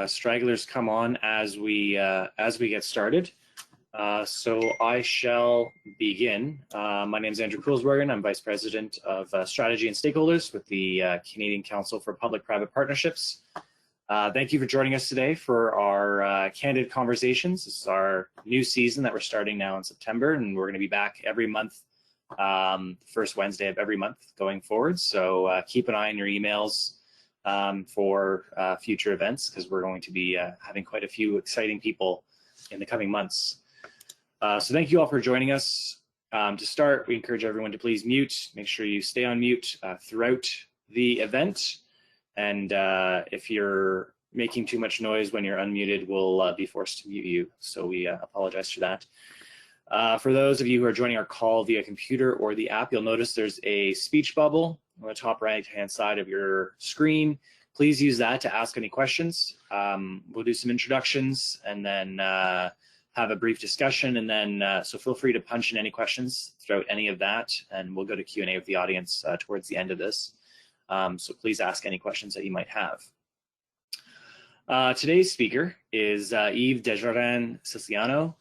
stragglers come on as we get started. So I shall begin. My name is Andrew Coolsbergen. I'm Vice President of Strategy and Stakeholders with the Canadian Council for Public-Private Partnerships. Thank you for joining us today for our Candid Conversations. This is our new season that we're starting now in September, and we're going to be back every month, first Wednesday of every month going forward. So keep an eye on your emails for future events, because we're going to be having quite a few exciting people in the coming months. So thank you all for joining us. To start, we encourage everyone to please mute. Make sure you stay on mute throughout the event. And if you're making too much noise when you're unmuted, we'll be forced to mute you. So we apologize for that. For those of you who are joining our call via computer or the app, you'll notice there's a speech bubble on the top right-hand side of your screen. Please use that to ask any questions. We'll do some introductions and then have a brief discussion, and then so feel free to punch in any questions throughout any of that, and we'll go to Q&A with the audience towards the end of this. So please ask any questions that you might have. Today's speaker is Yves Desjardins-Siciliano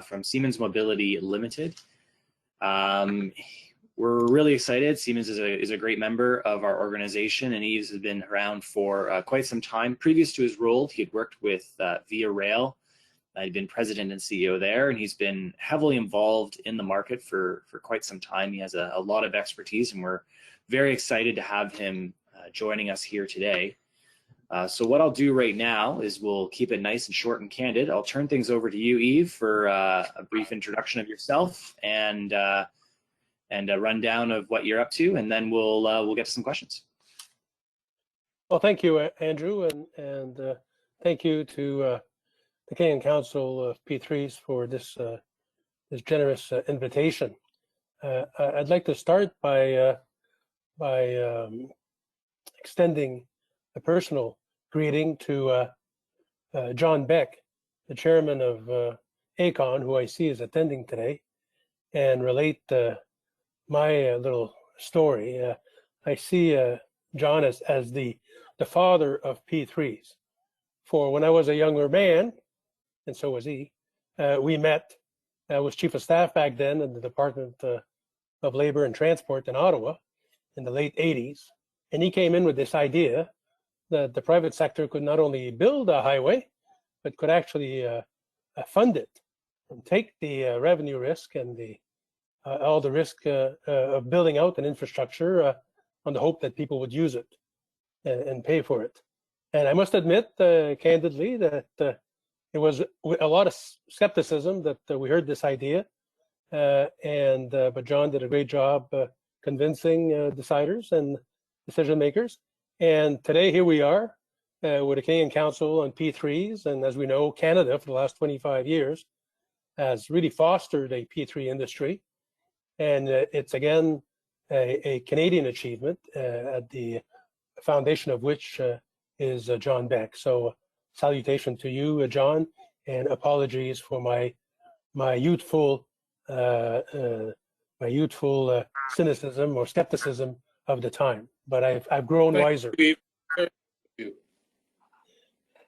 from Siemens Mobility Limited. We're really excited. Siemens is a great member of our organization, and Yves has been around for quite some time. Previous to his role, he had worked with Via Rail. He'd been president and CEO there, and he's been heavily involved in the market for quite some time. He has a lot of expertise, and we're very excited to have him joining us here today. So what I'll do right now is we'll keep it nice and short and candid. I'll turn things over to you, Yves, for a brief introduction of yourself and a rundown of what you're up to, and then we'll get to some questions. Well, thank you, Andrew, and thank you to the Canadian Council of P3s for this generous invitation. I'd like to start by extending a personal greeting to John Beck, the chairman of ACON, who I see is attending today, and relate my little story. I see John as the father of P3s. For when I was a younger man, and so was he, we met. I was chief of staff back then in the Department of Labor and Transport in Ottawa in the late 80s. And he came in with this idea that the private sector could not only build a highway, but could actually fund it and take the revenue risk and all the risk of building out an infrastructure on the hope that people would use it and pay for it. And I must admit, candidly, that it was a lot of skepticism that we heard this idea, but John did a great job convincing deciders and decision makers. And today here we are with the Canadian Council on P3s, and as we know, Canada for the last 25 years has really fostered a P3 industry, and it's again a Canadian achievement at the foundation of which is John Beck. So salutation to you, John, and apologies for my youthful cynicism or skepticism of the time, but I've grown wiser.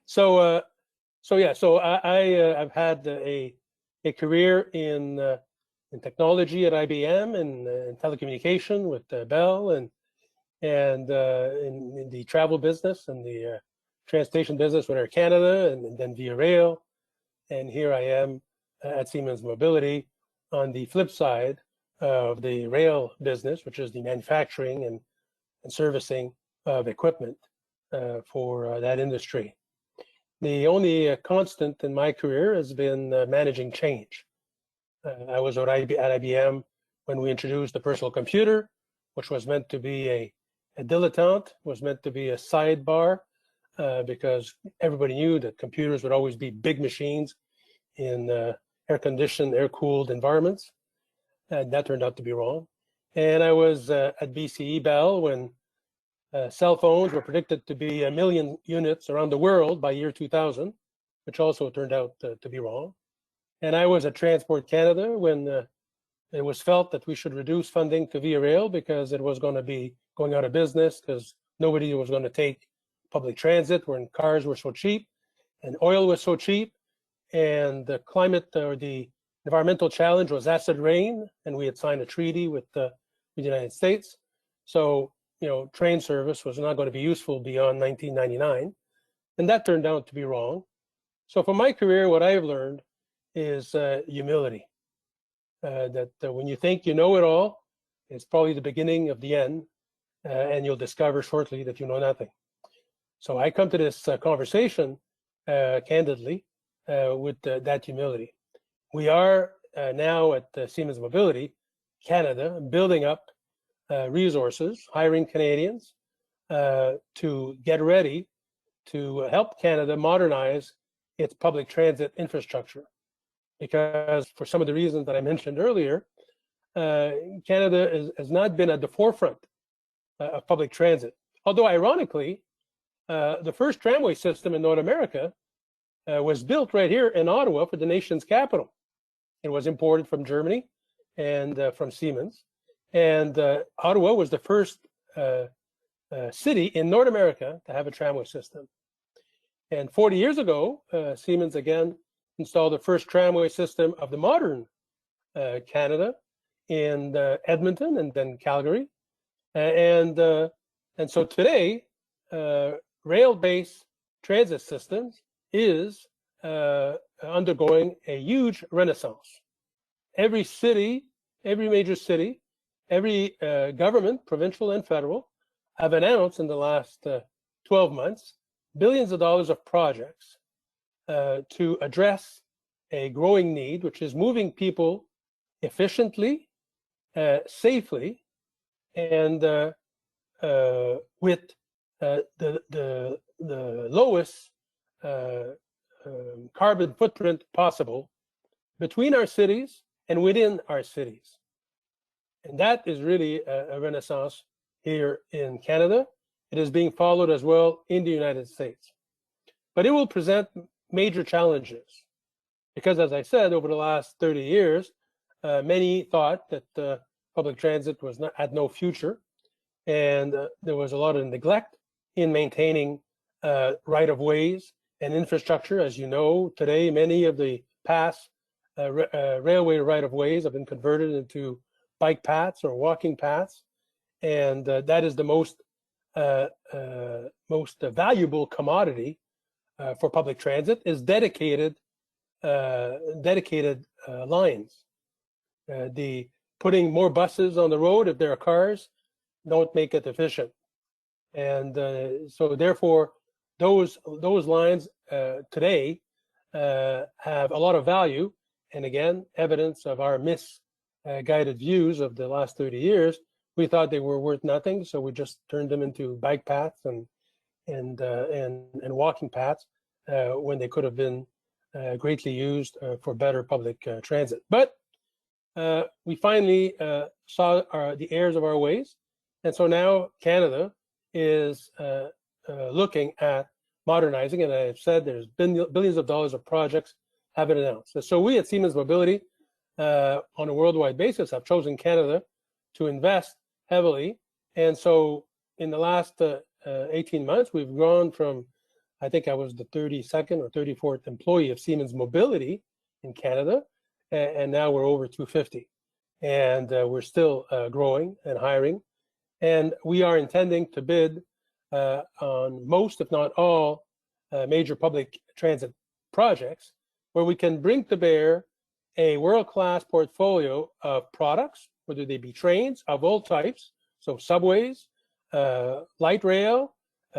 So I've had a career in technology at IBM and in telecommunication with Bell and in the travel business and the transportation business with Air Canada and then Via Rail, and here I am at Siemens Mobility on the flip side of the rail business, which is the manufacturing and servicing of equipment for that industry. The only constant in my career has been managing change. I was at IBM when we introduced the personal computer, which was meant to be a dilettante, was meant to be a sidebar, because everybody knew that computers would always be big machines in air-conditioned, air-cooled environments. And that turned out to be wrong. And I was at BCE Bell when cell phones were predicted to be 1 million units around the world by year 2000, which also turned out to be wrong. And I was at Transport Canada when it was felt that we should reduce funding to Via Rail because it was going to be going out of business because nobody was going to take public transit when cars were so cheap. and oil was so cheap, and the climate or the environmental challenge was acid rain, and we had signed a treaty with the United States. So, train service was not going to be useful beyond 1999, and that turned out to be wrong. So for my career, what I've learned is humility. That when you think you know it all, it's probably the beginning of the end, and you'll discover shortly that you know nothing. So I come to this conversation candidly with that humility. We are now at Siemens Mobility Canada building up resources, hiring Canadians to get ready to help Canada modernize its public transit infrastructure. Because for some of the reasons that I mentioned earlier, Canada has not been at the forefront of public transit. Although ironically, the first tramway system in North America was built right here in Ottawa for the nation's capital. It was imported from Germany and from Siemens. And Ottawa was the first city in North America to have a tramway system. And 40 years ago, Siemens again installed the first tramway system of the modern Canada in Edmonton and then Calgary. And so today, rail-based transit systems is undergoing a huge renaissance. Every city, every major city, every government, provincial and federal, have announced in the last 12 months billions of dollars of projects to address a growing need, which is moving people efficiently, safely, and with the lowest carbon footprint possible between our cities and within our cities. And that is really a renaissance here in Canada. It is being followed as well in the United States. But it will present major challenges because, as I said, over the last 30 years, many thought that public transit had no future, and there was a lot of neglect in maintaining right-of-ways and infrastructure. As you know, today, many of the past railway right-of-ways have been converted into bike paths or walking paths, and that is the most valuable commodity for public transit is dedicated lines. The putting more buses on the road if there are cars don't make it efficient, and so therefore those lines today have a lot of value. And again, evidence of our misguided views of the last 30 years. We thought they were worth nothing, so we just turned them into bike paths and walking paths when they could have been greatly used for better public transit. But we finally saw the errors of our ways, and so now Canada is looking at modernizing, and I've said there's billions of dollars of projects have been announced. So we at Siemens Mobility, on a worldwide basis, have chosen Canada to invest heavily. And so in the last 18 months, we've grown from, I think I was the 32nd or 34th employee of Siemens Mobility in Canada, and now we're over 250. And we're still growing and hiring. And we are intending to bid on most, if not all, major public transit projects where we can bring to bear a world-class portfolio of products, whether they be trains of all types, so subways, light rail,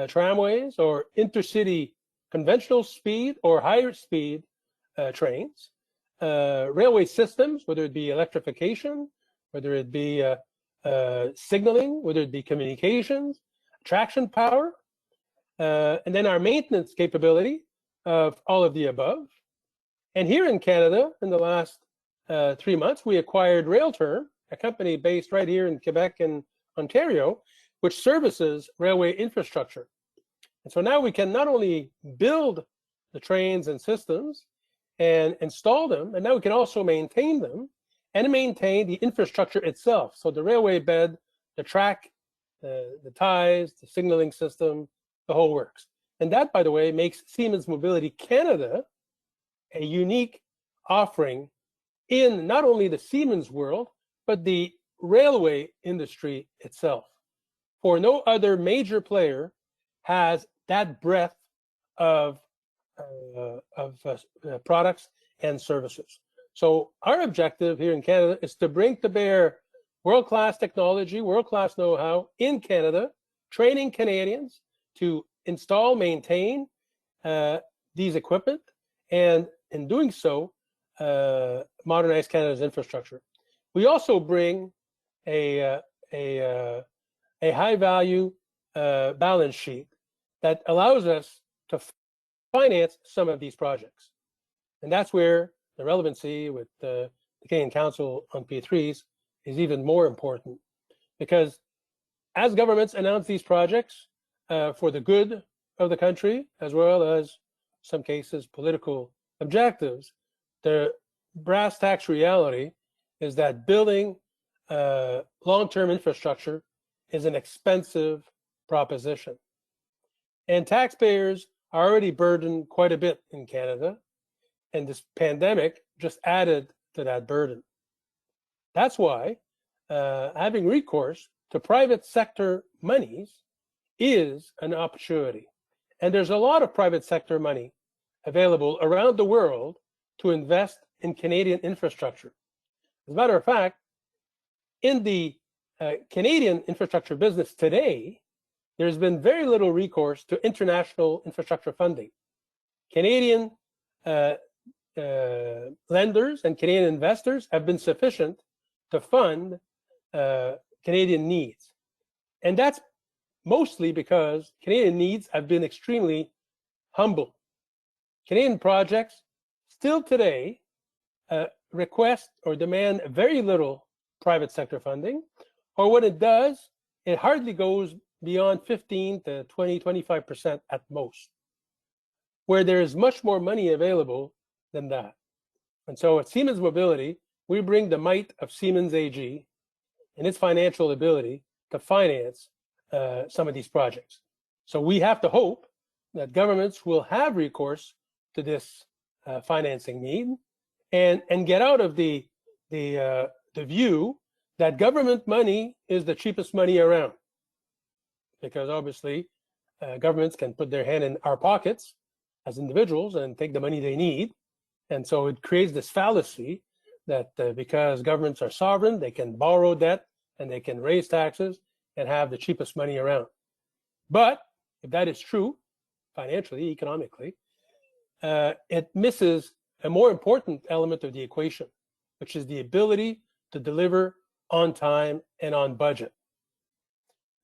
tramways, or intercity conventional speed or higher speed trains, railway systems, whether it be electrification, whether it be signaling, whether it be communications, traction power, and then our maintenance capability of all of the above. And here in Canada, in the last 3 months, we acquired Railterm, a company based right here in Quebec and Ontario, which services railway infrastructure. And so now we can not only build the trains and systems and install them, and now we can also maintain them and maintain the infrastructure itself. So the railway bed, the track, the ties, the signaling system, the whole works. And that, by the way, makes Siemens Mobility Canada a unique offering in not only the Siemens world, but the railway industry itself. For no other major player has that breadth of products and services. So our objective here in Canada is to bring to bear world-class technology, world-class know-how in Canada, training Canadians to install, maintain these equipment, and in doing so, modernize Canada's infrastructure. We also bring a high-value balance sheet that allows us to finance some of these projects. And that's where the relevancy with the Canadian Council on P3s is even more important, because as governments announce these projects for the good of the country, as well as some cases political objectives, the brass tacks reality is that building long-term infrastructure is an expensive proposition. And taxpayers are already burdened quite a bit in Canada, and this pandemic just added to that burden. That's why having recourse to private sector monies is an opportunity. And there's a lot of private sector money available around the world to invest in Canadian infrastructure. As a matter of fact, in the Canadian infrastructure business today, there's been very little recourse to international infrastructure funding. Canadian lenders and Canadian investors have been sufficient to fund Canadian needs. And that's mostly because Canadian needs have been extremely humble. Canadian projects still today request or demand very little private sector funding, or when it does, it hardly goes beyond 15 to 20, 25% at most, where there is much more money available than that. And so at Siemens Mobility, we bring the might of Siemens AG and its financial ability to finance some of these projects. So we have to hope that governments will have recourse to this financing need and get out of the view that government money is the cheapest money around. Because obviously, governments can put their hand in our pockets as individuals and take the money they need. And so it creates this fallacy that because governments are sovereign, they can borrow debt and they can raise taxes and have the cheapest money around. But if that is true, financially, economically, it misses a more important element of the equation, which is the ability to deliver on time and on budget.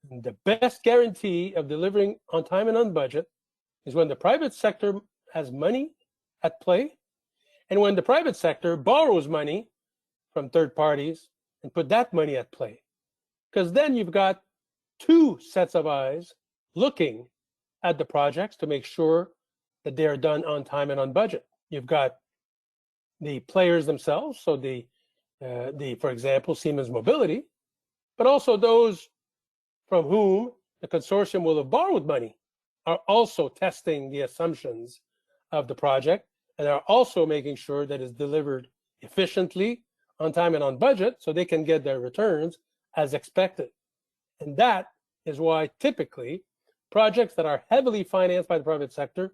And the best guarantee of delivering on time and on budget is when the private sector has money at play, and when the private sector borrows money from third parties and put that money at play. Because then you've got two sets of eyes looking at the projects to make sure that they are done on time and on budget. You've got the players themselves, so for example, Siemens Mobility, but also those from whom the consortium will have borrowed money are also testing the assumptions of the project and are also making sure that it's delivered efficiently, on time and on budget, so they can get their returns as expected. And that is why typically projects that are heavily financed by the private sector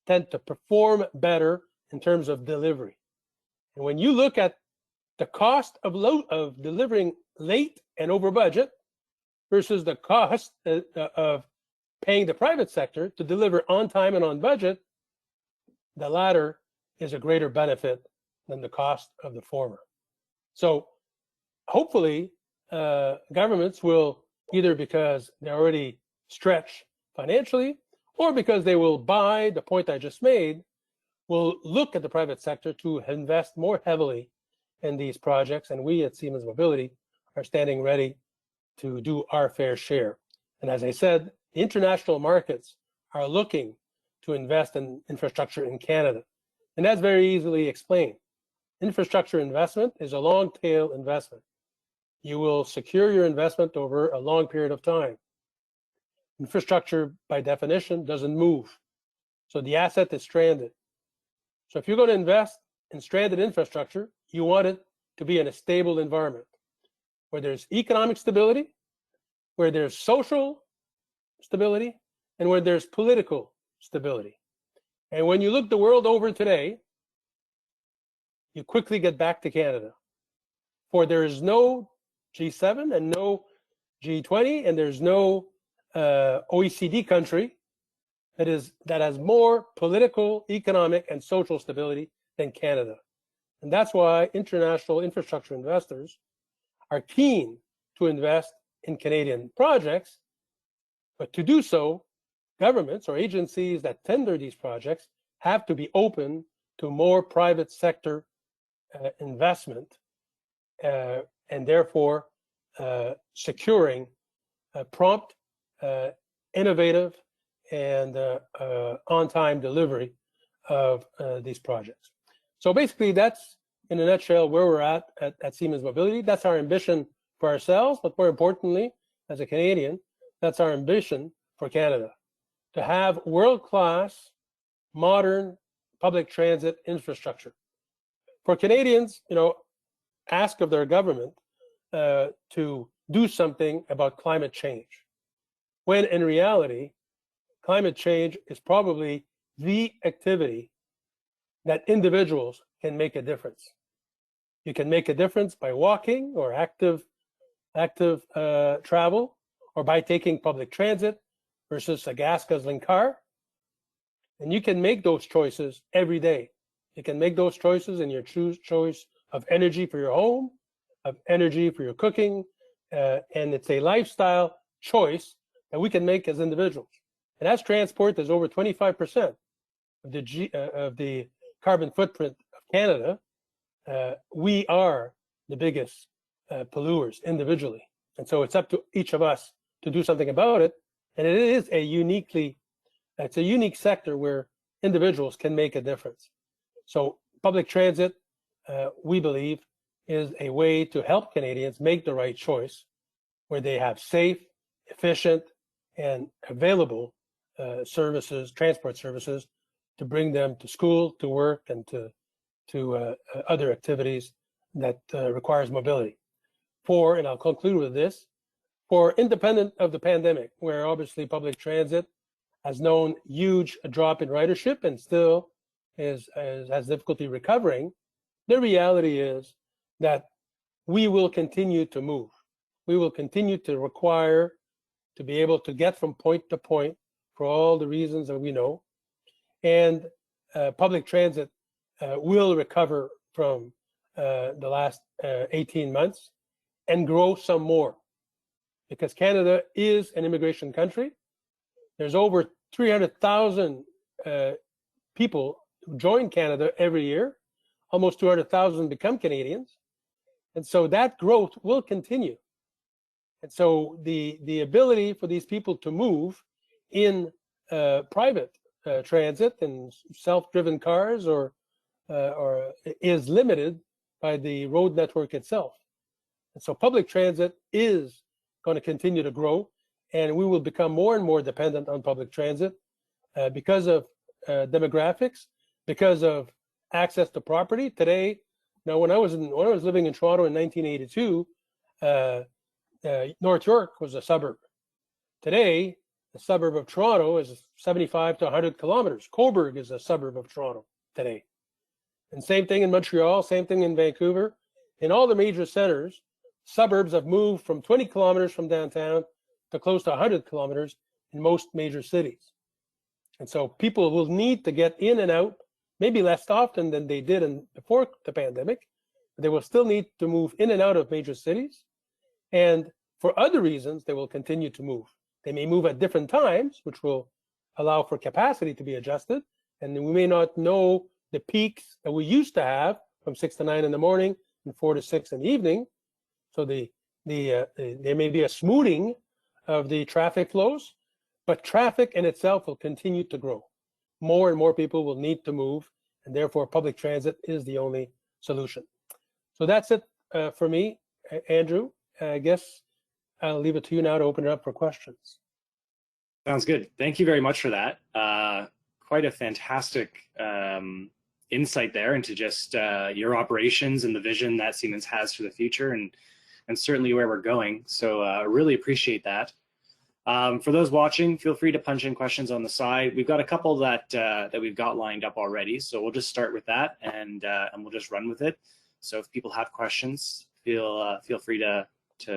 tend to perform better in terms of delivery. And when you look at the cost of delivering late and over budget versus the cost of paying the private sector to deliver on time and on budget, the latter is a greater benefit than the cost of the former. So hopefully governments will, either because they're already stretched financially or because they will buy the point I just made, will look at the private sector to invest more heavily in these projects. And we at Siemens Mobility are standing ready to do our fair share. And as I said, the international markets are looking to invest in infrastructure in Canada. And that's very easily explained. Infrastructure investment is a long tail investment. You will secure your investment over a long period of time. Infrastructure, by definition, doesn't move. So the asset is stranded. So if you're going to invest in stranded infrastructure, you want it to be in a stable environment where there's economic stability, where there's social stability, and where there's political stability. And when you look the world over today, you quickly get back to Canada. For there is no G7 and no G20, and there's no OECD country that has more political, economic, and social stability than Canada. And that's why international infrastructure investors are keen to invest in Canadian projects. But to do so, governments or agencies that tender these projects have to be open to more private sector investment, and therefore securing prompt, innovative, and on-time delivery of these projects. So basically, that's in a nutshell where we're at Siemens Mobility. That's our ambition for ourselves, but more importantly, as a Canadian, that's our ambition for Canada, to have world-class, modern public transit infrastructure. For Canadians, ask of their government to do something about climate change, when in reality, climate change is probably the activity that individuals can make a difference. You can make a difference by walking or active travel, or by taking public transit versus a gas-guzzling car. And you can make those choices every day. You can make those choices in your choice of energy for your home, of energy for your cooking, and it's a lifestyle choice that we can make as individuals. And as transport is over 25% of the carbon footprint of Canada, we are the biggest polluters individually. And so it's up to each of us to do something about it. And it is it's a unique sector where individuals can make a difference. So public transit, we believe, is a way to help Canadians make the right choice, where they have safe, efficient, and available transport services to bring them to school, to work, and to other activities that requires mobility. And I'll conclude with this, for independent of the pandemic, where obviously public transit has known huge drop in ridership and still has difficulty recovering, the reality is that we will continue to move. We will continue to require to be able to get from point to point for all the reasons that we know. And public transit will recover from the last 18 months and grow some more, because Canada is an immigration country. There's over 300,000 people who join Canada every year. Almost 200,000 become Canadians. And so that growth will continue. And so the ability for these people to move in private transit and self-driven cars or is limited by the road network itself. And so public transit is going to continue to grow, and we will become more and more dependent on public transit because of demographics, because of access to property. Today, when I was living in Toronto in 1982, North York was a suburb. Today, the suburb of Toronto is 75 to 100 kilometers. Cobourg is a suburb of Toronto today. And same thing in Montreal, same thing in Vancouver. In all the major centers, suburbs have moved from 20 kilometers from downtown to close to 100 kilometers in most major cities. And so people will need to get in and out, maybe less often than they did before the pandemic, but they will still need to move in and out of major cities. And for other reasons, they will continue to move. They may move at different times, which will allow for capacity to be adjusted. And we may not know the peaks that we used to have from 6 to 9 in the morning and 4 to 6 in the evening. So there may be a smoothing of the traffic flows, but traffic in itself will continue to grow. More and more people will need to move, and therefore public transit is the only solution. So that's it for me, Andrew. I guess I'll leave it to you now to open it up for questions. Sounds good. Thank you very much for that. quite a fantastic insight there into just your operations and the vision that Siemens has for the future, and certainly where we're going. So I really appreciate that. For those watching, feel free to punch in questions on the side. We've got a couple that we've got lined up already, so we'll just start with that, and we'll just run with it. So if people have questions, feel free to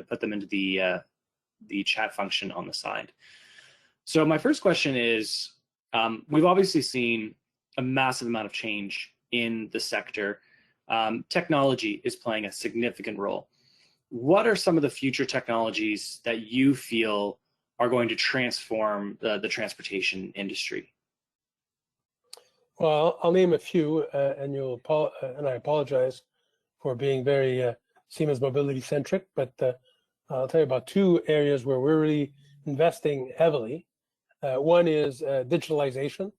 put them into the chat function on the side. So my first question is, we've obviously seen a massive amount of change in the sector. Technology is playing a significant role. What are some of the future technologies that you feel are going to transform the transportation industry? Well, I'll name a few, and I apologize for being very Siemens mobility centric, but I'll tell you about two areas where we're really investing heavily. One is digitalization.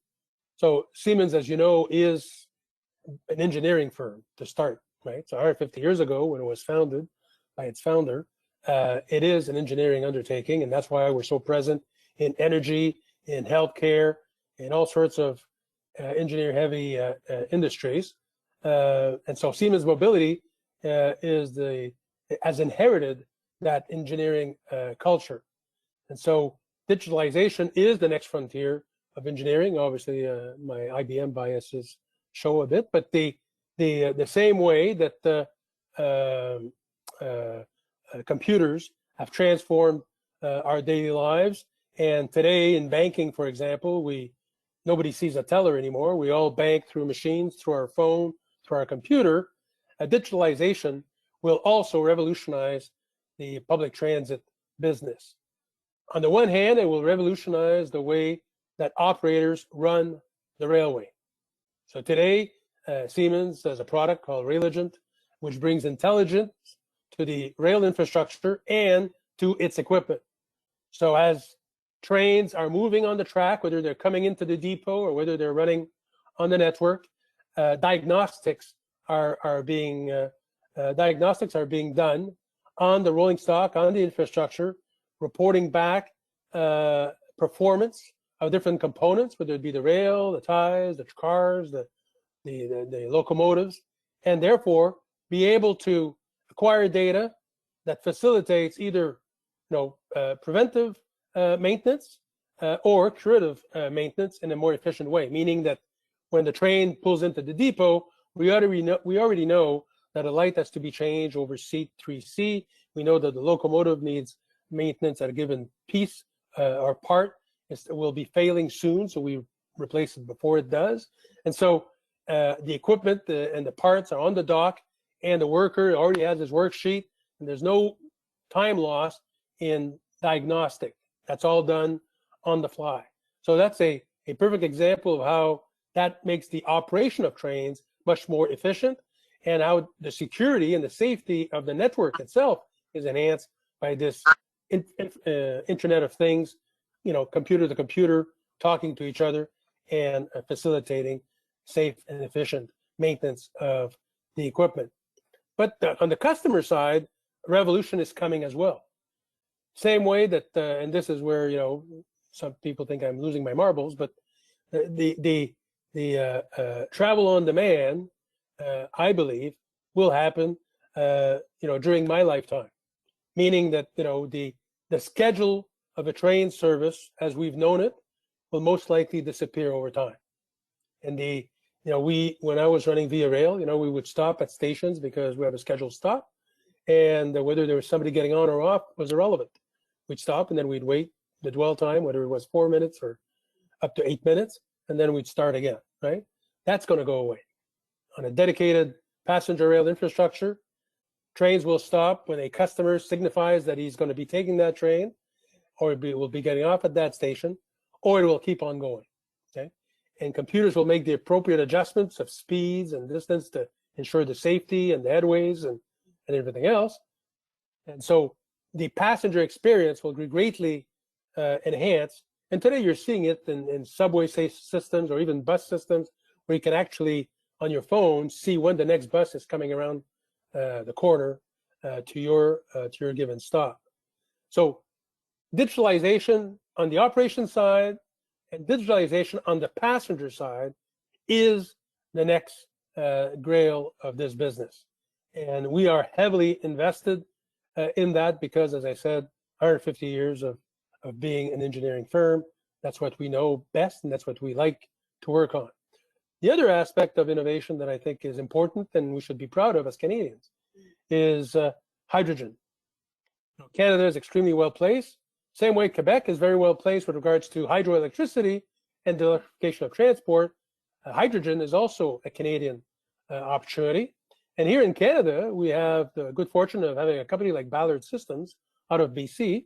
So Siemens, as you know, is an engineering firm to start, right? So 150 years ago, when it was founded by its founder, it is an engineering undertaking, and that's why we're so present in energy, in healthcare, in all sorts of engineer-heavy industries. And so Siemens Mobility has inherited that engineering culture. And so digitalization is the next frontier of engineering. Obviously, my IBM biases show a bit, but the same way that computers have transformed our daily lives. And today in banking, for example, nobody sees a teller anymore. We all bank through machines, through our phone, through our computer. Digitalization will also revolutionize the public transit business. On the one hand, it will revolutionize the way that operators run the railway. So today, Siemens has a product called Railigent, which brings intelligence to the rail infrastructure and to its equipment. So as trains are moving on the track, whether they're coming into the depot or whether they're running on the network, diagnostics are being done on the rolling stock, on the infrastructure, reporting back performance of different components, whether it be the rail, the ties, the cars, the locomotives, and therefore be able to acquire data that facilitates either preventive maintenance or curative maintenance in a more efficient way, meaning that when the train pulls into the depot, we already know that a light has to be changed over seat 3C. We know that the locomotive needs maintenance at a given piece or part will be failing soon, so we replace it before it does. And so the equipment and the parts are on the dock, and the worker already has his worksheet, and there's no time lost in diagnostic. That's all done on the fly. So that's a perfect example of how that makes the operation of trains much more efficient, and how the security and the safety of the network itself is enhanced by this Internet of Things, computer to computer talking to each other and facilitating safe and efficient maintenance of the equipment. But on the customer side, revolution is coming as well. Same way that, and this is where some people think I'm losing my marbles, but the travel on demand, I believe, will happen, during my lifetime. Meaning that the schedule of a train service, as we've known it, will most likely disappear over time. And when I was running Via Rail, we would stop at stations because we have a scheduled stop, and whether there was somebody getting on or off was irrelevant. We'd stop and then we'd wait the dwell time, whether it was 4 minutes or up to 8 minutes, and then we'd start again, right? That's going to go away. On a dedicated passenger rail infrastructure, trains will stop when a customer signifies that he's going to be taking that train, or will be getting off at that station, or it will keep on going, okay? And computers will make the appropriate adjustments of speeds and distance to ensure the safety and the headways and everything else. And so the passenger experience will be greatly enhanced. And today you're seeing it in subway systems or even bus systems, where you can actually, on your phone, see when the next bus is coming around the corner to your given stop. So digitalization on the operation side And digitalization on the passenger side is the next grail of this business. And we are heavily invested in that because, as I said, 150 years of being an engineering firm, that's what we know best and that's what we like to work on. The other aspect of innovation that I think is important and we should be proud of as Canadians is hydrogen. Canada is extremely well placed. Same way Quebec is very well placed with regards to hydroelectricity and the electrification of transport. Hydrogen is also a Canadian opportunity. And here in Canada, we have the good fortune of having a company like Ballard Systems out of BC.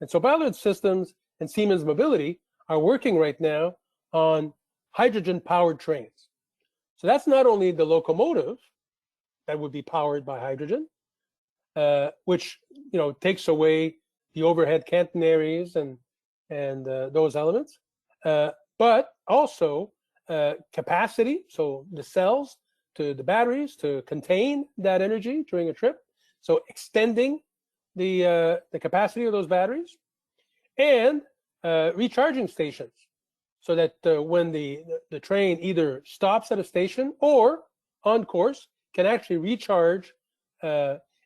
And so Ballard Systems and Siemens Mobility are working right now on hydrogen-powered trains. So that's not only the locomotive that would be powered by hydrogen, which takes away the overhead catenaries and those elements, but also capacity, so the cells to the batteries to contain that energy during a trip, so extending the capacity of those batteries, and recharging stations, so that when the train either stops at a station or on course can actually recharge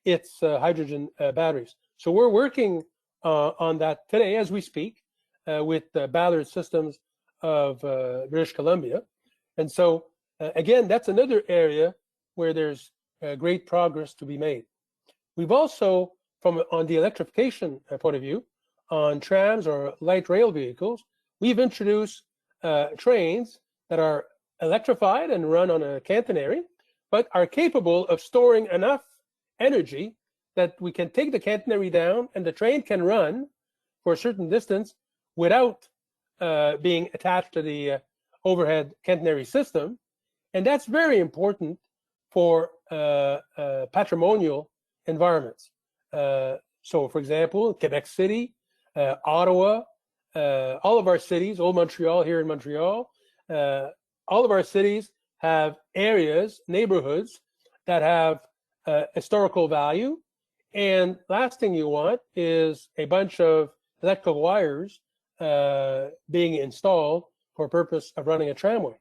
its hydrogen batteries. So we're working on that today as we speak with Ballard Systems of British Columbia. And so again, that's another area where there's great progress to be made. We've also, on the electrification point of view, on trams or light rail vehicles, we've introduced trains that are electrified and run on a catenary, but are capable of storing enough energy that we can take the catenary down and the train can run for a certain distance without being attached to the overhead catenary system. And that's very important for patrimonial environments. So for example, Quebec City, Ottawa, all of our cities, Old Montreal here in Montreal, all of our cities have areas, neighborhoods that have historical value. And last thing you want is a bunch of electrical wires being installed for purpose of running a tramway.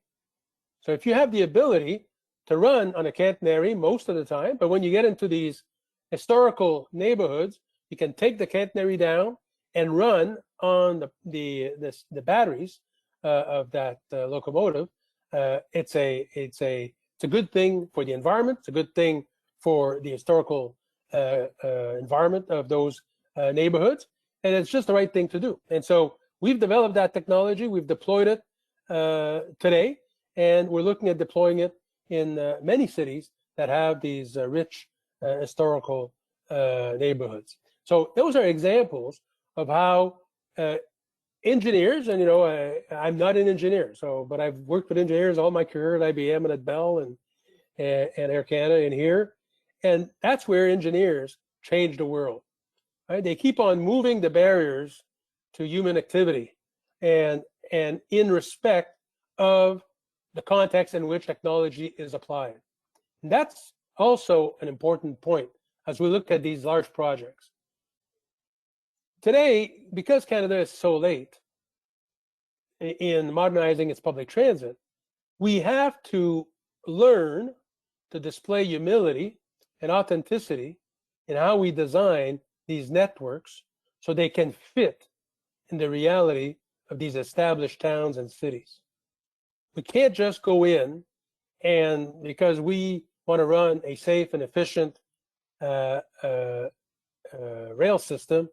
So if you have the ability to run on a catenary most of the time, but when you get into these historical neighborhoods, you can take the catenary down and run on the batteries of that locomotive. It's a good thing for the environment. It's a good thing for the historical environment of those neighborhoods, and it's just the right thing to do. And so we've developed that technology. We've deployed it today, and we're looking at deploying it in many cities that have these rich historical neighborhoods. So those are examples of how engineers, and I'm not an engineer, but I've worked with engineers all my career at IBM and at Bell and Air Canada and here, and that's where engineers change the world. Right? They keep on moving the barriers to human activity, and in respect of the context in which technology is applied. And that's also an important point as we look at these large projects. Today, because Canada is so late in modernizing its public transit, we have to learn to display humility and authenticity in how we design these networks so they can fit in the reality of these established towns and cities. We can't just go in and, because we want to run a safe and efficient rail system,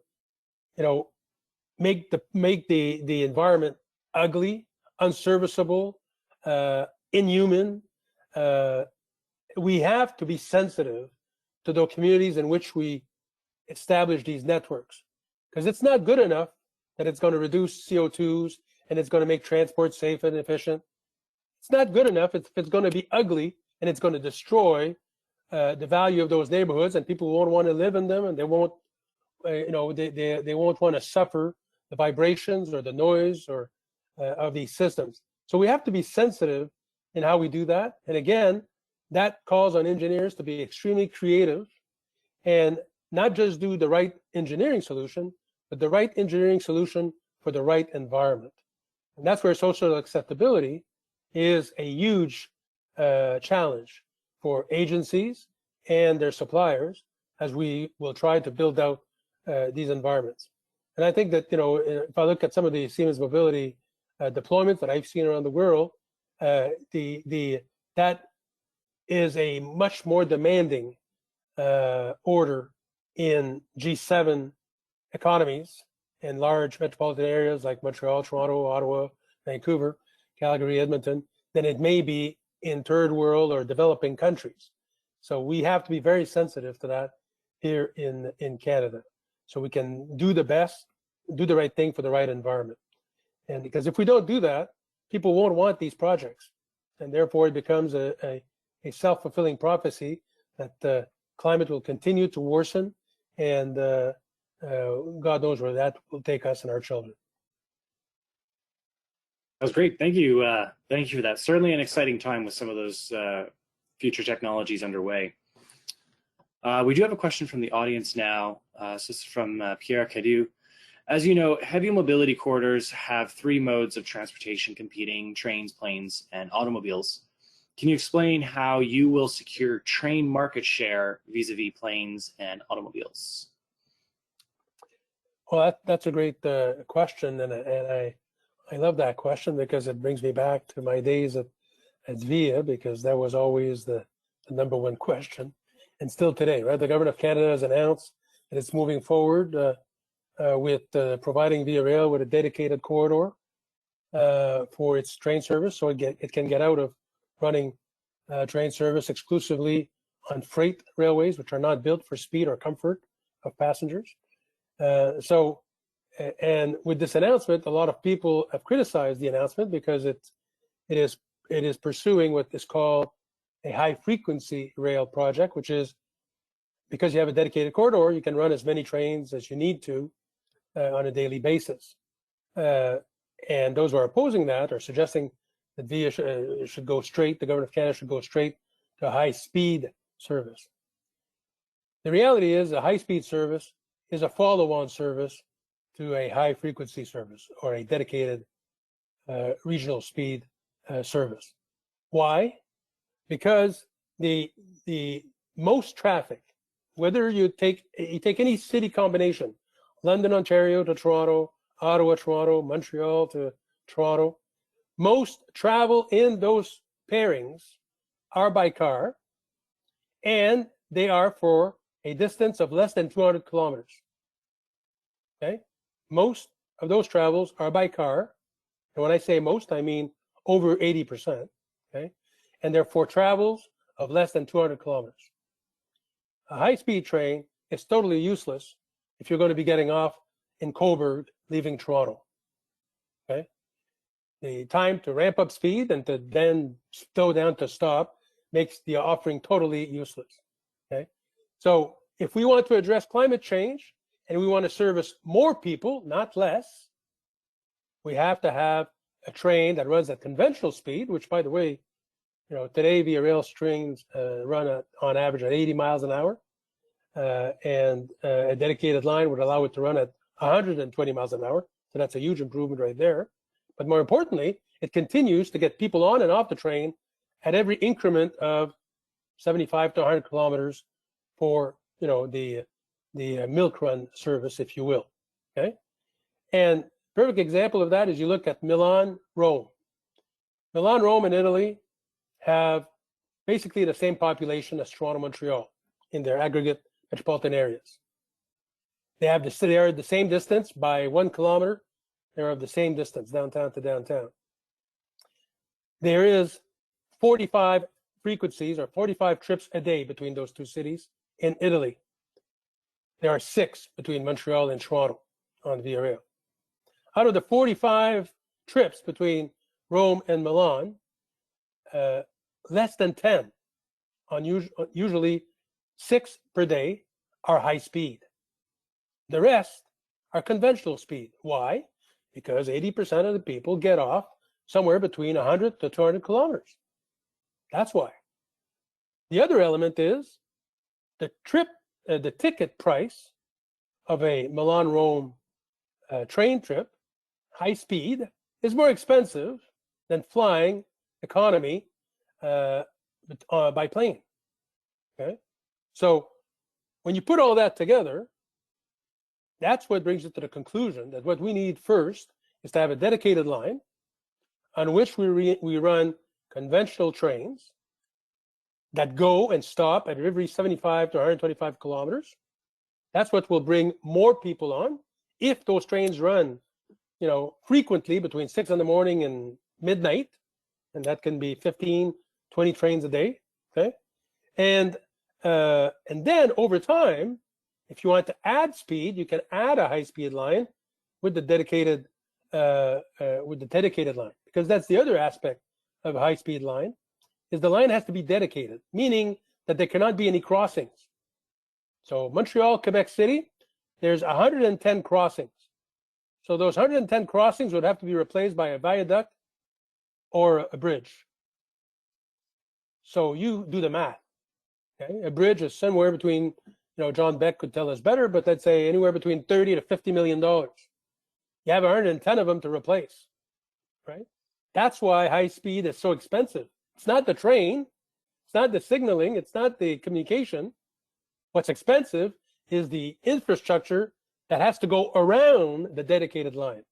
make the environment ugly, unserviceable, inhuman. We have to be sensitive to the communities in which we establish these networks, because it's not good enough that it's going to reduce CO2s and it's going to make transport safe and efficient. It's not good enough if it's going to be ugly and it's going to destroy the value of those neighborhoods, and people won't want to live in them, and they won't, they won't want to suffer the vibrations or the noise or of these systems. So we have to be sensitive in how we do that. And again, that calls on engineers to be extremely creative and not just do the right engineering solution, but the right engineering solution for the right environment. And that's where social acceptability is a huge challenge for agencies and their suppliers as we will try to build out these environments. And I think that, if I look at some of the Siemens mobility deployments that I've seen around the world, that is a much more demanding order in G7 economies in large metropolitan areas like Montreal, Toronto, Ottawa, Vancouver, Calgary, Edmonton, than it may be in third world or developing countries. So we have to be very sensitive to that here in Canada, so we can do the right thing for the right environment. And because if we don't do that, people won't want these projects, and therefore it becomes a self-fulfilling prophecy that the climate will continue to worsen, and God knows where that will take us and our children. That was great. Thank you. Thank you for that. Certainly an exciting time with some of those future technologies underway. We do have a question from the audience now. This is from Pierre Cadu. As you know, heavy mobility corridors have 3 modes of transportation competing: trains, planes, and automobiles. Can you explain how you will secure train market share vis-a-vis planes and automobiles? Well, that's a great question, and I love that question because it brings me back to my days at VIA, because that was always the number one question, and still today, right? The government of Canada has announced that it's moving forward with providing VIA Rail with a dedicated corridor for its train service, so it can get out of running train service exclusively on freight railways, which are not built for speed or comfort of passengers. And with this announcement, a lot of people have criticized the announcement because it is pursuing what is called a high frequency rail project, which is, because you have a dedicated corridor, you can run as many trains as you need to on a daily basis. And those who are opposing that are suggesting that VIA should go straight, the government of Canada should go straight to a high speed service. The reality is a high speed service is a follow-on service to a high frequency service or a dedicated regional speed service. Why? Because the most traffic, whether you take any city combination, London, Ontario to Toronto, Ottawa, Toronto, Montreal to Toronto, most travel in those pairings are by car, and they are for a distance of less than 200 kilometers. Okay, most of those travels are by car, and when I say most, I mean over 80%. Okay, and they're for travels of less than 200 kilometers. A high-speed train is totally useless if you're going to be getting off in Cobourg, leaving Toronto. Okay, the time to ramp up speed and to then slow down to stop makes the offering totally useless. Okay, so if we want to address climate change and we want to service more people, not less, we have to have a train that runs at conventional speed, which, by the way, today VIA Rail trains run on average at 80 miles an hour, and a dedicated line would allow it to run at 120 miles an hour. So that's a huge improvement right there. But more importantly, it continues to get people on and off the train at every increment of 75 to 100 kilometers for the milk run service, if you will. Okay, and perfect example of that is you look at Milan, Rome. Milan, Rome, and Italy have basically the same population as Toronto, Montreal in their aggregate metropolitan areas. They are the same distance by 1 kilometer. They're of the same distance, downtown to downtown. There is 45 frequencies or 45 trips a day between those two cities. In Italy, there are 6 between Montreal and Toronto on VIA Rail. Out of the 45 trips between Rome and Milan, less than 10, usually 6 per day, are high speed. The rest are conventional speed. Why? Because 80% of the people get off somewhere between 100 to 200 kilometers. That's why. The other element is the ticket price of a Milan-Rome train trip, high speed, is more expensive than flying economy by plane. Okay, so when you put all that together, that's what brings it to the conclusion that what we need first is to have a dedicated line on which we run conventional trains that go and stop at every 75 to 125 kilometers. That's what will bring more people on. If those trains run, frequently between 6 in the morning and midnight, and that can be 15, 20 trains a day, okay? And then over time, if you want to add speed, you can add a high-speed line with the dedicated line, because that's the other aspect of a high-speed line, is the line has to be dedicated, meaning that there cannot be any crossings. So Montreal, Quebec City, there's 110 crossings. So those 110 crossings would have to be replaced by a viaduct or a bridge. So you do the math. Okay, a bridge is somewhere between, John Beck could tell us better, but let's say anywhere between $30 to $50 million. You have 110 of them to replace, right? That's why high speed is so expensive. It's not the train, it's not the signaling, it's not the communication. What's expensive is the infrastructure that has to go around the dedicated line.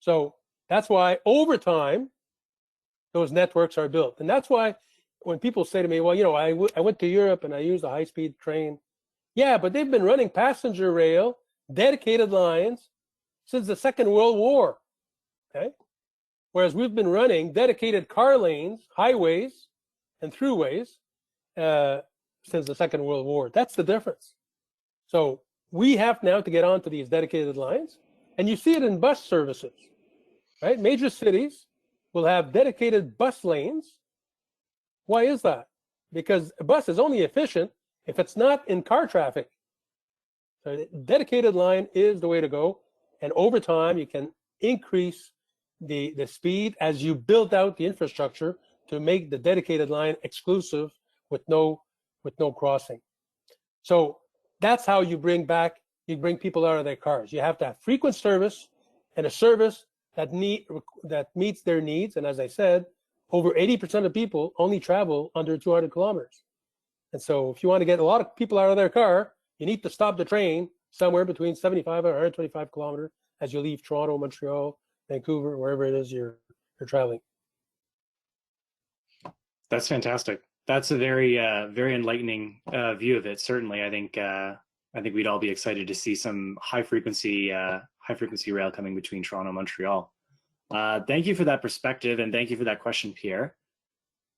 So that's why over time, those networks are built. And that's why when people say to me, well, I went to Europe and I used a high-speed train. Yeah, but they've been running passenger rail, dedicated lines since the Second World War, okay? Whereas we've been running dedicated car lanes, highways, and throughways since the Second World War. That's the difference. So we have now to get onto these dedicated lines, and you see it in bus services, right? Major cities will have dedicated bus lanes. Why is that? Because a bus is only efficient if it's not in car traffic. So the dedicated line is the way to go, and over time you can increase the speed as you build out the infrastructure to make the dedicated line exclusive with no crossing. So that's how you bring people out of their cars. You have to have frequent service and a service that meets their needs. And as I said, over 80% of people only travel under 200 kilometers. And so if you want to get a lot of people out of their car, you need to stop the train somewhere between 75 and 125 kilometers as you leave Toronto, Montreal, Vancouver, wherever it is you're traveling. That's fantastic. That's a very very enlightening view of it. Certainly, I think we'd all be excited to see some high frequency rail coming between Toronto and Montreal. Thank you for that perspective, and thank you for that question, Pierre.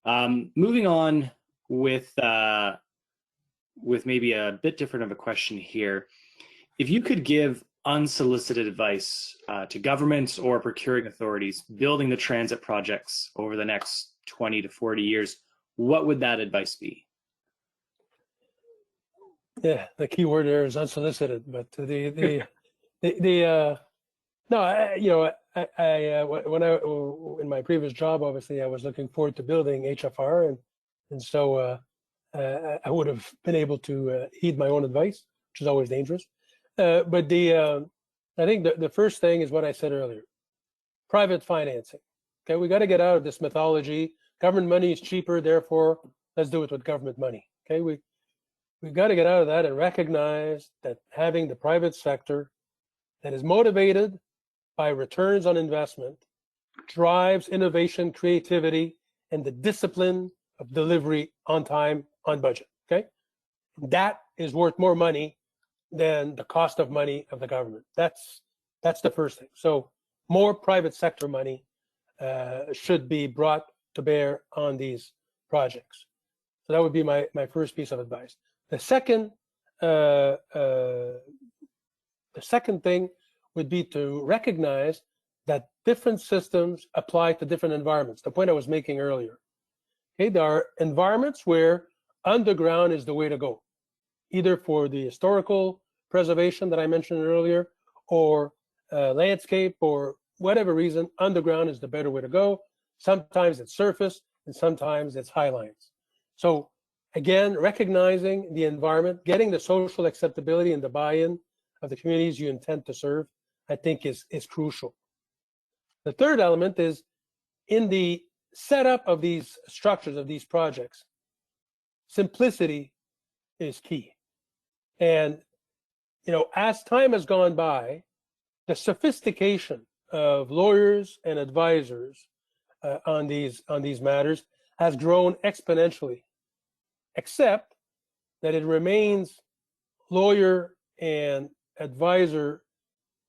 Moving on with maybe a bit different of a question here. If you could give unsolicited advice to governments or procuring authorities building the transit projects over the next 20 to 40 years, what would that advice be? Yeah, the key word there is unsolicited, but when in my previous job, obviously I was looking forward to building HFR, and so I would have been able to heed my own advice, which is always dangerous. But I think the first thing is what I said earlier: private financing. Okay, we got to get out of this mythology. Government money is cheaper, therefore let's do it with government money. Okay, we've got to get out of that and recognize that having the private sector that is motivated by returns on investment drives innovation, creativity, and the discipline of delivery on time, on budget. Okay, that is worth more money than the cost of money of the government. That's the first thing. So more private sector money should be brought to bear on these projects. So that would be my first piece of advice. The second thing would be to recognize that different systems apply to different environments. The point I was making earlier. Okay, there are environments where underground is the way to go, either for the historical preservation that I mentioned earlier, or landscape, or whatever reason, underground is the better way to go. Sometimes it's surface, and sometimes it's highlines. So again, recognizing the environment, getting the social acceptability and the buy-in of the communities you intend to serve, I think is crucial. The third element is in the setup of these structures, of these projects, simplicity is key. And, as time has gone by, the sophistication of lawyers and advisors on these matters has grown exponentially, except that it remains lawyer and advisor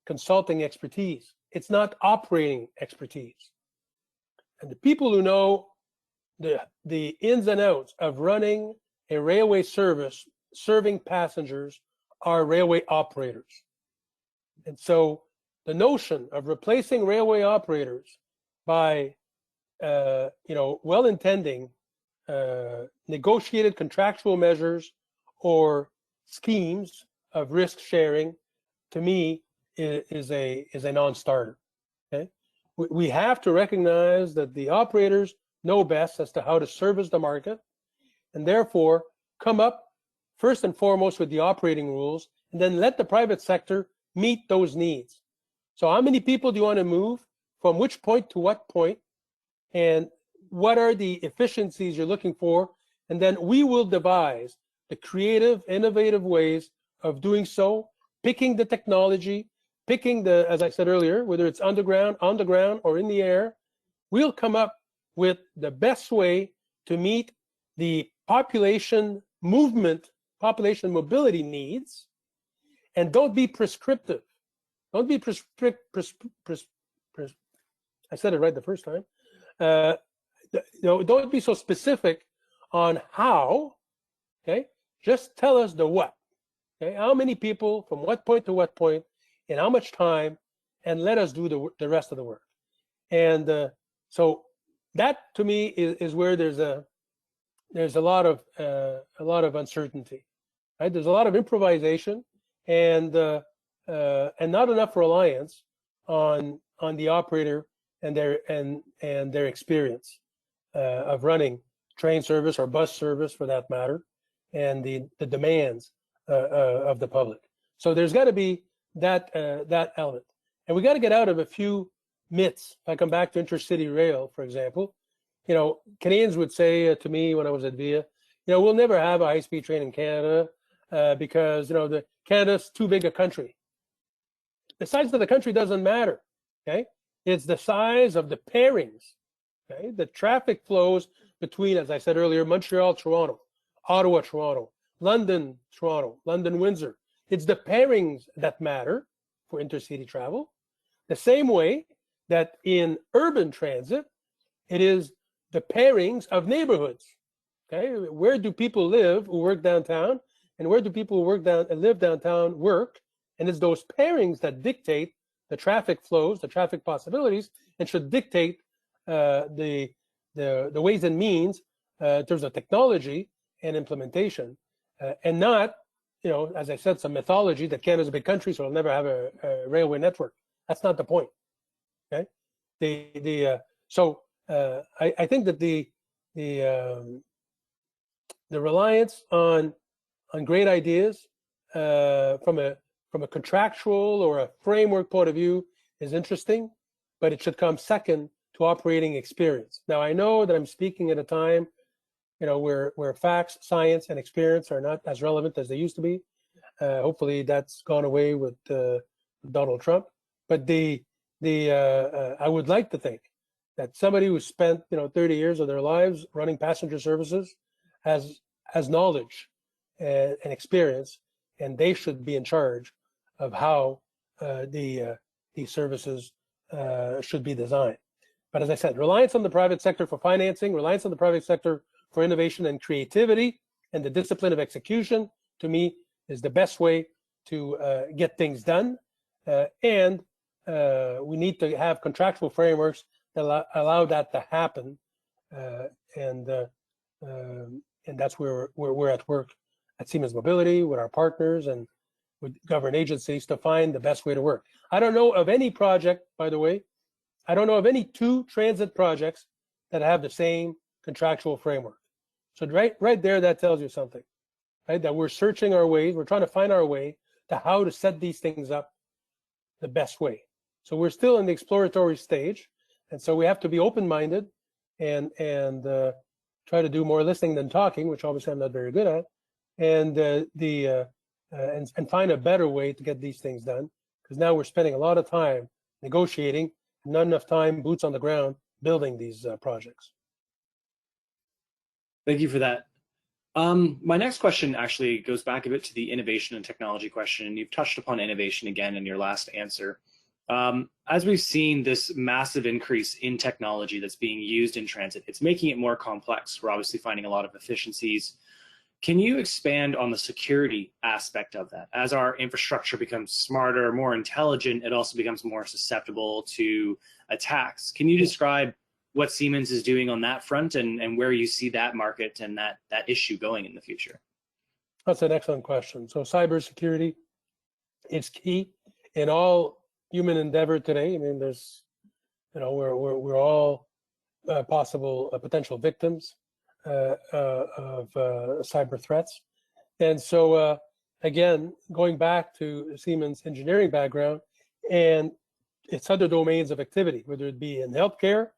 consulting expertise. It's not operating expertise. And the people who know the ins and outs of running a railway service serving passengers are railway operators. And so the notion of replacing railway operators by well-intending negotiated contractual measures or schemes of risk sharing, to me, is a non-starter. Okay, we have to recognize that the operators know best as to how to service the market, and therefore come up first and foremost with the operating rules, and then let the private sector meet those needs. So how many people do you want to move from which point to what point, and what are the efficiencies you're looking for? And then we will devise the creative, innovative ways of doing so, picking the technology, picking the, as I said earlier, whether it's underground, on the ground, or in the air. We'll come up with the best way to meet the population movement, population mobility needs, and don't be prescriptive. Don't be I said it right the first time. Don't be so specific on how. Okay, just tell us the what. Okay, how many people from what point to what point, in how much time, and let us do the rest of the work. And so that to me is where there's a lot of uncertainty. Right, there's a lot of improvisation, and not enough reliance on the operator and their experience of running train service or bus service, for that matter, and the demands of the public. So there's got to be that element, and we got to get out of a few myths. If I come back to intercity rail, for example, Canadians would say to me when I was at VIA, we'll never have a high-speed train in Canada because Canada's too big a country. The size of the country doesn't matter. Okay, it's the size of the pairings. Okay, the traffic flows between, as I said earlier, Montreal, Toronto, Ottawa, Toronto, London, Toronto, London, Windsor. It's the pairings that matter for intercity travel. The same way that in urban transit, it is the pairings of neighborhoods. Okay, where do people live who work downtown, and where do people who live downtown work? And it's those pairings that dictate the traffic flows, the traffic possibilities, and should dictate the ways and means in terms of technology and implementation, and not, as I said, some mythology that Canada's a big country, so it'll never have a railway network. That's not the point. Okay, so I think that the reliance on great ideas from a contractual or a framework point of view is interesting, but it should come second to operating experience. Now, I know that I'm speaking at a time, where facts, science, and experience are not as relevant as they used to be. Hopefully, that's gone away with Donald Trump. But I would like to think that somebody who spent 30 years of their lives running passenger services has knowledge and experience, and they should be in charge of how these services should be designed. But as I said, reliance on the private sector for financing, reliance on the private sector for innovation and creativity, and the discipline of execution, to me, is the best way to get things done. And we need to have contractual frameworks that allow that to happen. And that's where we're at work at Siemens Mobility with our partners and with government agencies to find the best way to work. I don't know of any project, by the way, I don't know of any two transit projects that have the same contractual framework. So right there, that tells you something, right? That we're searching our ways, we're trying to find our way to how to set these things up the best way. So we're still in the exploratory stage, and so we have to be open-minded and try to do more listening than talking, which obviously I'm not very good at, and and find a better way to get these things done. Because now we're spending a lot of time negotiating, not enough time, boots on the ground, building these projects. Thank you for that. My next question actually goes back a bit to the innovation and technology question, and you've touched upon innovation again in your last answer. As we've seen this massive increase in technology that's being used in transit, it's making it more complex. We're obviously finding a lot of efficiencies. Can you expand on the security aspect of that? As our infrastructure becomes smarter, more intelligent, it also becomes more susceptible to attacks. Can you describe what Siemens is doing on that front and where you see that market and that issue going in the future? That's an excellent question. So cybersecurity is key in all human endeavor today. I mean, there's, we're all possible potential victims of cyber threats. And so, again, going back to Siemens' engineering background, and its other domains of activity, whether it be in healthcare,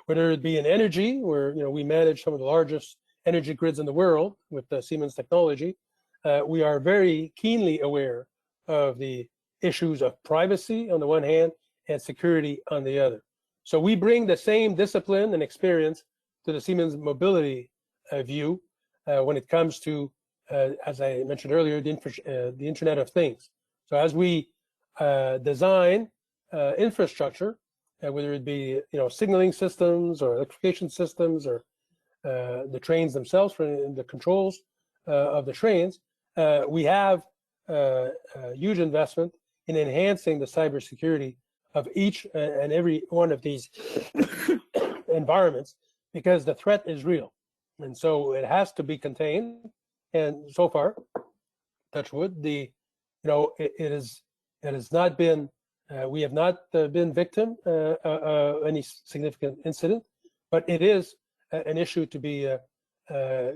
whether it be in energy, where we manage some of the largest energy grids in the world with the Siemens technology, we are very keenly aware of the issues of privacy on the one hand and security on the other. So we bring the same discipline and experience to the Siemens mobility view when it comes to, as I mentioned earlier, the Internet of Things. So as we design infrastructure, whether it be signaling systems or electrification systems or the trains themselves, for the controls of the trains, we have a huge investment in enhancing the cybersecurity of each and every one of these environments, because the threat is real, and so it has to be contained. And so far, touch wood, it has not been. We have not been victim of any significant incident, but it is an issue to be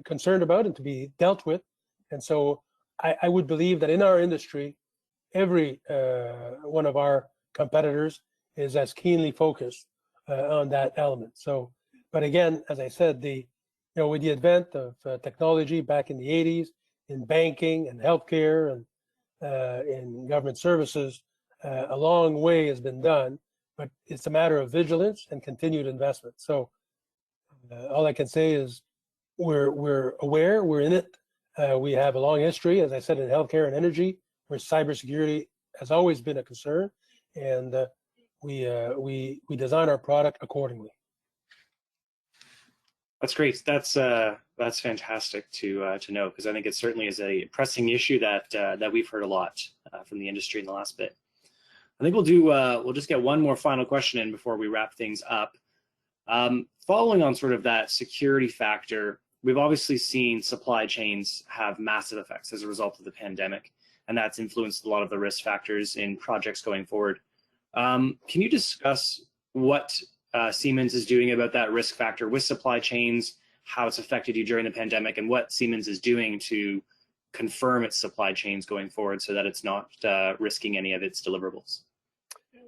concerned about and to be dealt with. And so I would believe that in our industry, every one of our competitors is as keenly focused on that element. So, but again, as I said, with the advent of technology back in the 80s, in banking and healthcare and in government services, a long way has been done, but it's a matter of vigilance and continued investment. So all I can say is we're aware, we're in it. We have a long history, as I said, in healthcare and energy, where cybersecurity has always been a concern, and we design our product accordingly. That's great. That's fantastic to know, because I think it certainly is a pressing issue that we've heard a lot from the industry in the last bit. I think we'll just get one more final question in before we wrap things up. Following on sort of that security factor, we've obviously seen supply chains have massive effects as a result of the pandemic, and that's influenced a lot of the risk factors in projects going forward. Can you discuss what Siemens is doing about that risk factor with supply chains, how it's affected you during the pandemic, and what Siemens is doing to confirm its supply chains going forward so that it's not risking any of its deliverables?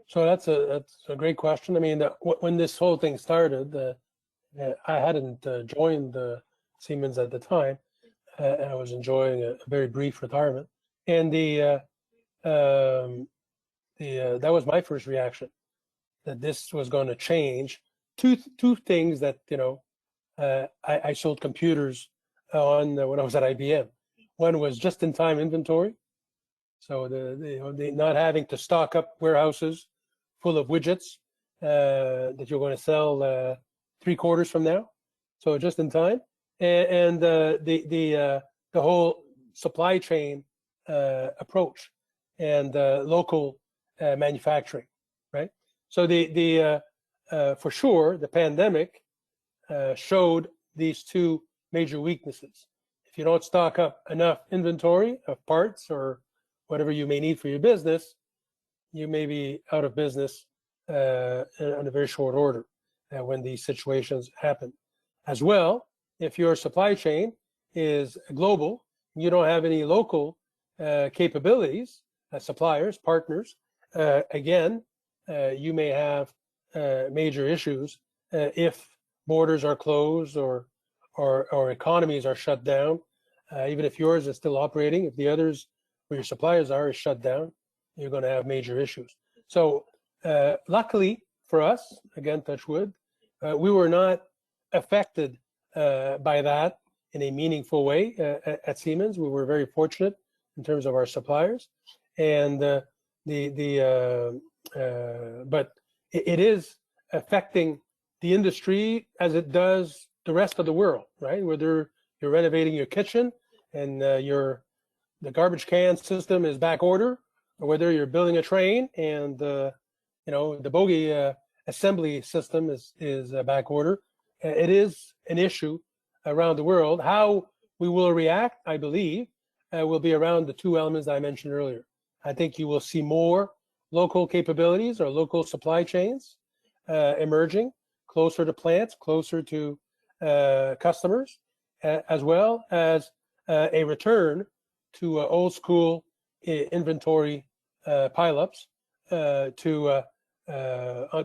So that's a great question. I mean, when this whole thing started, I hadn't joined Siemens at the time, and I was enjoying a very brief retirement. And that was my first reaction, that this was going to change. Two things that I sold computers on when I was at IBM. One was just-in-time inventory, so the not having to stock up warehouses full of widgets that you're going to sell 3 quarters from now, so just in time, and the whole supply chain approach and local manufacturing, right? So for sure the pandemic showed these two major weaknesses. If you don't stock up enough inventory of parts or whatever you may need for your business, you may be out of business in a very short order when these situations happen. As well, if your supply chain is global, you don't have any local capabilities, suppliers, partners, again, you may have major issues if borders are closed or economies are shut down. Even if yours is still operating, if the others where your suppliers are is shut down, you're going to have major issues. So luckily for us, again, touch wood, we were not affected by that in a meaningful way at Siemens. We were very fortunate in terms of our suppliers, and but it is affecting the industry as it does the rest of the world, right? Whether you're renovating your kitchen and the garbage can system is back order, or whether you're building a train and the bogie assembly system is back order. It is an issue around the world. How we will react, I believe, will be around the two elements I mentioned earlier. I think you will see more local capabilities or local supply chains emerging closer to plants, closer to customers, as well as a return to old school inventory pileups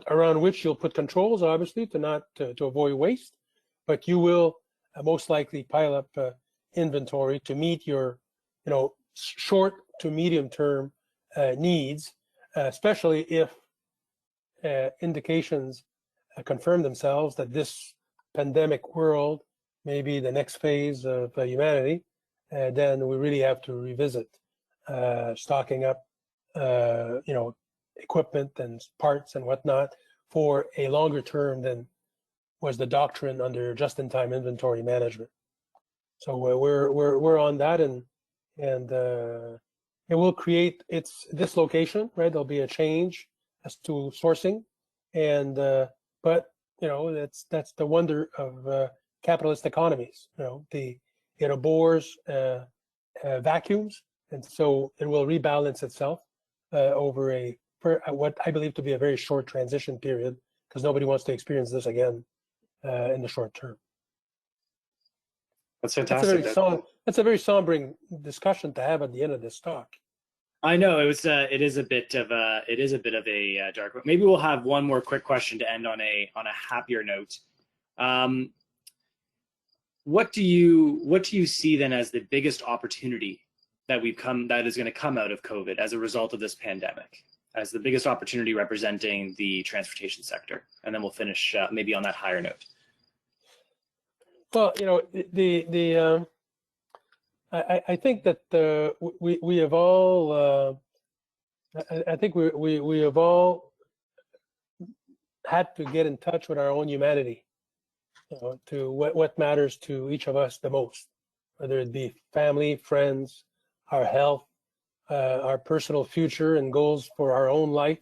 around which you'll put controls, obviously, to avoid waste, but you will most likely pile up inventory to meet your short to medium term needs, especially if indications confirm themselves that this pandemic world may be the next phase of humanity. Then we really have to revisit stocking up equipment and parts and whatnot for a longer term than was the doctrine under just-in-time inventory management. So we're on that, and it will create its dislocation, right? There'll be a change as to sourcing, and but that's the wonder of capitalist economies. It abhors vacuums, and so it will rebalance itself over what I believe to be a very short transition period, because nobody wants to experience this again in the short term. That's fantastic. That's a very sombering discussion to have at the end of this talk. I know it is a bit of a dark. Maybe we'll have one more quick question to end on a happier note. What do you see then as the biggest opportunity that is going to come out of COVID as a result of this pandemic, as the biggest opportunity representing the transportation sector? And then we'll finish maybe on that higher note. Well, I think that we have all I think we have all had to get in touch with our own humanity, to what matters to each of us the most, whether it be family, friends, our health, our personal future and goals for our own life,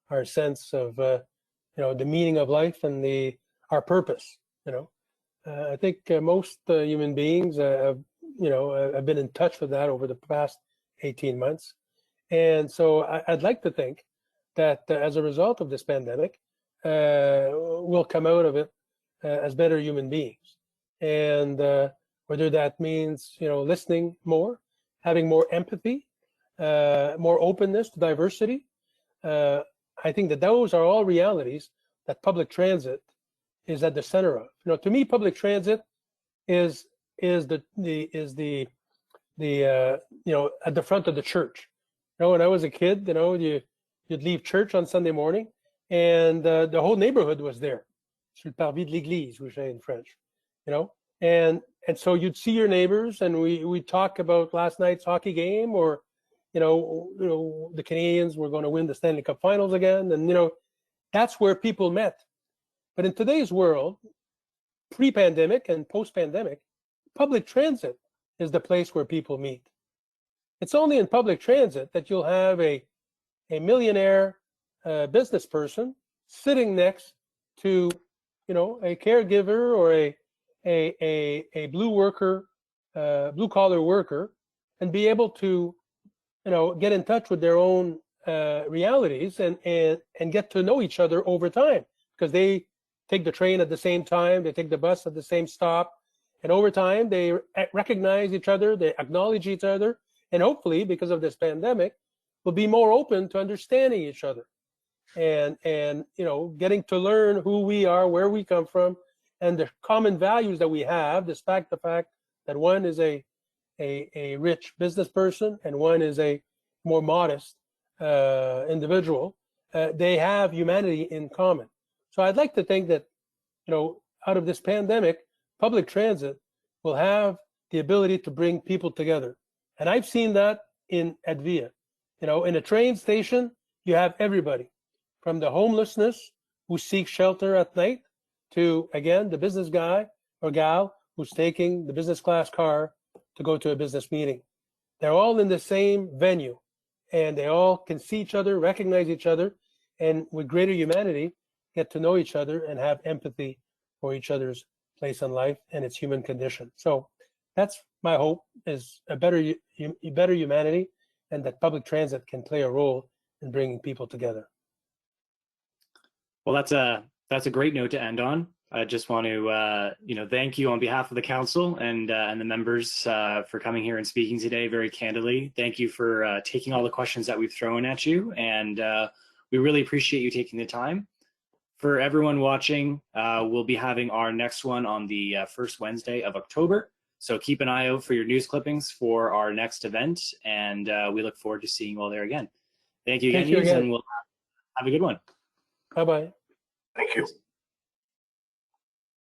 our sense of the meaning of life and our purpose. I think most human beings have been in touch with that over the past 18 months. And so I'd like to think that as a result of this pandemic, we'll come out of it as better human beings. And whether that means, listening more, having more empathy, more openness to diversity, I think that those are all realities that public transit is at the center of. To me, public transit is at the front of the church. When I was a kid, you'd leave church on Sunday morning, and the whole neighborhood was there. Sur le parvis de l'église, we say in French. And so you'd see your neighbors, and we talk about last night's hockey game, or the Canadians were going to win the Stanley Cup Finals again, and that's where people met. But in today's world, pre-pandemic and post-pandemic, public transit is the place where people meet. It's only in public transit that you'll have a millionaire business person sitting next to a caregiver or a blue collar worker, and be able to get in touch with their own realities and get to know each other over time, because they take the train at the same time, they take the bus at the same stop, and over time they recognize each other, they acknowledge each other, and hopefully, because of this pandemic, will be more open to understanding each other. and you know, getting to learn who we are, where we come from, and the common values that we have, despite the fact that one is a rich business person and one is a more modest individual. They have humanity in common. So I'd like to think that, you know, out of this pandemic, public transit will have the ability to bring people together. And I've seen that at VIA. You know, in a train station, you have everybody, from the homelessness who seeks shelter at night to, again, the business guy or gal who's taking the business class car to go to a business meeting. They're all in the same venue, and they all can see each other, recognize each other, and with greater humanity, get to know each other and have empathy for each other's place in life and its human condition. So that's my hope, is a better humanity, and that public transit can play a role in bringing people together. Well, that's a great note to end on. I just want to thank you on behalf of the council and the members for coming here and speaking today very candidly. Thank you for taking all the questions that we've thrown at you, and we really appreciate you taking the time. For everyone watching, we'll be having our next one on the first Wednesday of October. So keep an eye out for your news clippings for our next event, and we look forward to seeing you all there again. Thank you again, Yves, and we'll have a good one. Bye-bye. Thank you.